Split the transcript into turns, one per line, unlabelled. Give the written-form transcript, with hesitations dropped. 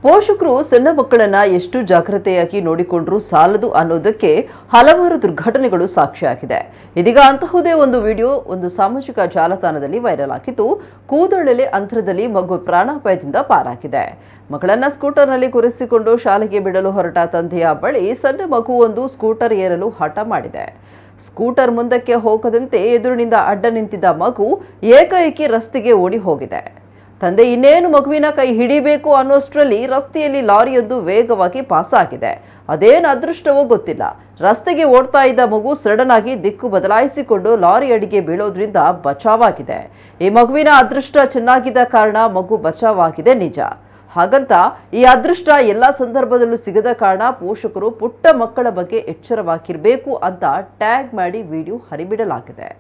ಪೋಷಕರು ಸಣ್ಣ ಮಕ್ಕಳನ್ನ ಎಷ್ಟು ಜಾಗೃತೆಯಾಗಿ ನೋಡಿಕೊಂಡ್ರೂ ಸಾಲದು ಅನ್ನೋದಕ್ಕೆ ಹಲವಾರು ದುರ್ಘಟನೆಗಳು ಸಾಕ್ಷಿಯಾಗಿದೆ. ಇದೀಗ ಅಂತಹುದೇ ಒಂದು ವಿಡಿಯೋ ಒಂದು ಸಾಮಾಜಿಕ ಜಾಲತಾಣದಲ್ಲಿ ವೈರಲ್ ಆಗಿದ್ದು, ಕೂದಲೆಳೆ ಅಂತರದಲ್ಲಿ ಮಗು ಪ್ರಾಣಾಪಾಯದಿಂದ ಪಾರಾಗಿದೆ. ಮಗಳನ್ನ ಸ್ಕೂಟರ್ನಲ್ಲಿ ಕೂರಿಸಿಕೊಂಡು ಶಾಲೆಗೆ ಬಿಡಲು ಹೊರಟ ತಂದೆಯ ಬಳಿ ಸಣ್ಣ ಮಗು ಒಂದು ಸ್ಕೂಟರ್ ಏರಲು ಹಠ ಮಾಡಿದೆ. ಸ್ಕೂಟರ್ ಮುಂದಕ್ಕೆ ಹೋಗದಂತೆ ಎದುರಿನಿಂದ ಅಡ್ಡ ನಿಂತಿದ್ದ ಮಗು ಏಕಾಏಕಿ ರಸ್ತೆಗೆ ಓಡಿ ಹೋಗಿದೆ. ತಂದೆ ಇನ್ನೇನು ಮಗುವಿನ ಕೈ ಹಿಡಿಬೇಕು ಅನ್ನೋಷ್ಟರಲ್ಲಿ ರಸ್ತೆಯಲ್ಲಿ ಲಾರಿಯೊಂದು ವೇಗವಾಗಿ ಪಾಸ್ ಆಗಿದೆ. ಅದೇನು ಅದೃಷ್ಟವೋ ಗೊತ್ತಿಲ್ಲ, ರಸ್ತೆಗೆ ಓಡ್ತಾ ಇದ್ದ ಮಗು ಸಡನ್ ಆಗಿ ದಿಕ್ಕು ಬದಲಾಯಿಸಿಕೊಂಡು ಲಾರಿ ಅಡಿಗೆ ಬೀಳೋದ್ರಿಂದ ಬಚಾವಾಗಿದೆ. ಈ ಮಗುವಿನ ಅದೃಷ್ಟ ಚೆನ್ನಾಗಿದ್ದ ಕಾರಣ ಮಗು ಬಚಾವಾಗಿದೆ ನಿಜ. ಹಾಗಂತ ಈ ಅದೃಷ್ಟ ಎಲ್ಲ ಸಂದರ್ಭದಲ್ಲೂ ಸಿಗದ ಕಾರಣ ಪೋಷಕರು ಪುಟ್ಟ ಮಕ್ಕಳ ಬಗ್ಗೆ ಎಚ್ಚರವಾಗಿರಬೇಕು ಅಂತ ಟ್ಯಾಗ್ ಮಾಡಿ ವಿಡಿಯೋ ಹರಿಬಿಡಲಾಗಿದೆ.